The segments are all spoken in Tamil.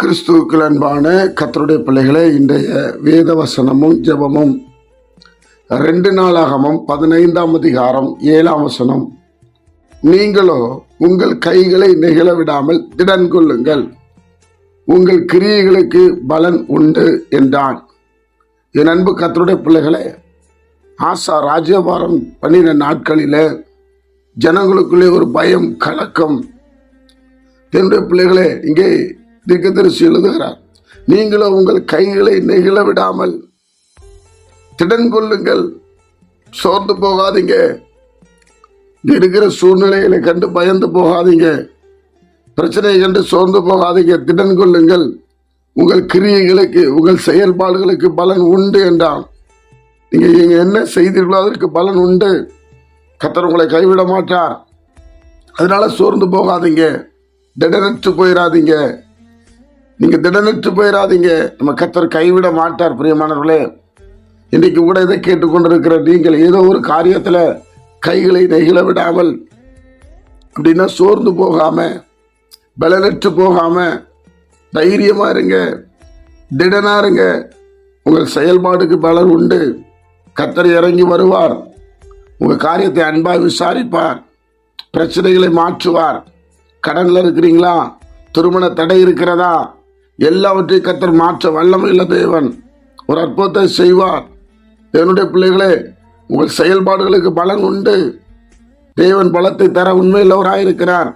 கிறிஸ்துவுக்குள் அன்பான கர்த்தருடைய பிள்ளைகளே, இன்றைய வேத வசனமும் ஜெபமும் 2 நாளாகமம் 15ஆம் அதிகாரம் 7ஆம் வசனம். நீங்களோ உங்கள் கைகளை நெகிழ விடாமல் திடன் கொள்ளுங்கள், உங்கள் கிரியைகளுக்கு பலன் உண்டு என்றான். என் அன்பு கர்த்தருடைய பிள்ளைகளே, ஆசா ராஜ்யபாரம் பண்ணின நாட்களில ஜனங்களுக்குள்ளே ஒரு பயம், கலக்கம். என்னுடைய பிள்ளைகளே, இங்கே தீர்க்கதரிசி எழுதுகிறார், நீங்களும் உங்கள் கைகளை நெகிழ விடாமல் திடன் கொள்ளுங்கள், சோர்ந்து போகாதீங்க, இருக்கிற சூழ்நிலைகளை கண்டு பயந்து போகாதீங்க, பிரச்சனையை கண்டு சோர்ந்து போகாதீங்க, திடன் கொள்ளுங்கள், உங்கள் கிரியைகளுக்கு உங்கள் செயல்பாடுகளுக்கு பலன் உண்டு என்றான். நீங்க என்ன செய்தீர்களோ அதற்கு பலன் உண்டு. கர்த்தர் உங்களை கைவிட மாட்டார். அதனால சோர்ந்து போகாதீங்க, திடனற்று போயிடாதீங்க. நீங்க திடனற்று போயிடாதீங்க. நம்ம கர்த்தர் கைவிட மாட்டார். பிரியமானவர்களே, இன்னைக்கு கூட இதை கேட்டுக்கொண்டிருக்கிற நீங்கள் ஏதோ ஒரு காரியத்துல கைகளை நெகிழ விடாமல், அப்படின்னா சோர்ந்து போகாம, பலனற்று போகாம தைரியமா இருங்க, திடனா இருங்க. உங்கள் செயல்பாடுக்கு பலன் உண்டு. கர்த்தர் இறங்கி வருவார், உங்க காரியத்தை அன்பாய் விசாரிப்பார், பிரச்சனைகளை மாற்றுவார். கடன்ல இருக்கிறீங்களா, திருமண தடை இருக்கிறதா, எல்லாவற்றையும் கர்த்தர் மாற்ற வல்லமையுள்ள தேவன். ஒரு அற்புதத்தை செய்வார். தேவனுடைய பிள்ளைகளே, உங்கள் செயல்பாடுகளுக்கு பலன் உண்டு. தேவன் பலத்தை தர உண்மையுள்ளவராயிருக்கிறார்.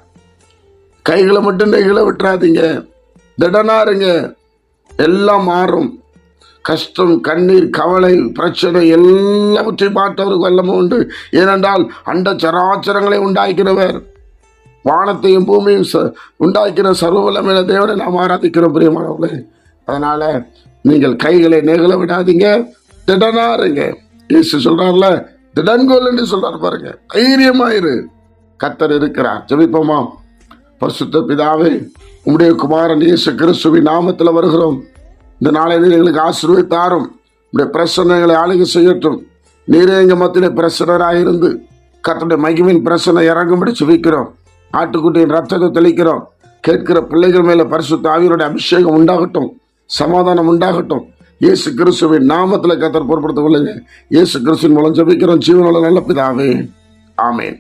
கைகளை மட்டும் நெகிழ விட்டுறாதீங்க, திடனா இருங்க. எல்லாம் மாறும். கஷ்டம், கண்ணீர், கவலை, பிரச்சனை எல்லாவற்றையும் மாற்றவருக்கு வல்லமை உண்டு. ஏனென்றால் அண்ட சராச்சரங்களை உண்டாக்கிறவர், வானத்தையும் பூமியும் உண்டாக்கிற சர்வ வல்லமையுள்ள தேவனை நாம் ஆராதிக்கிறோம். பிரியமானவர்களே, அதனால நீங்கள் கைகளை நெகிழ விடாதீங்க, திடனா இருங்க. இயேசு சொல்றாருல, திடன்கொள் என்று சொல்றாரு பாருங்க. தைரியமாயிரு, கர்த்தர் இருக்கிறார். ஜெபிப்போமா. பரிசுத்த பிதாவே, உம்முடைய குமாரன் இயேசு கிறிஸ்துவின் நாமத்தில் வருகிறோம். இந்த நாளில் எங்களுக்கு ஆசீர்வதித்தாரும், உடைய பிரசன்னங்களை ஆளுகை செய்யட்டும். நீரே எங்க மத்தியிலே பிரசன்னராயிருந்து கர்த்தருடைய மகிமையின் பிரசன்ன இறங்கும்படி ஜெபிக்கிறோம். ஆட்டுக்குட்டியின் ரத்தத்தை தெளிக்கிறோம். கேட்கிற பிள்ளைகள் மேல பரிசுத்த ஆவியினுடைய அபிஷேகம் உண்டாகட்டும், சமாதானம் உண்டாகட்டும். இயேசு கிறிஸ்துவின் நாமத்தில் கர்த்தர் பொறுப்படுத்திக் கொள்ளுங்க. இயேசு கிறிஸ்துவின் மூலம் ஜெபிக்கிறோம் ஜீவனுள்ள நல்ல பிதாவே, ஆமென்.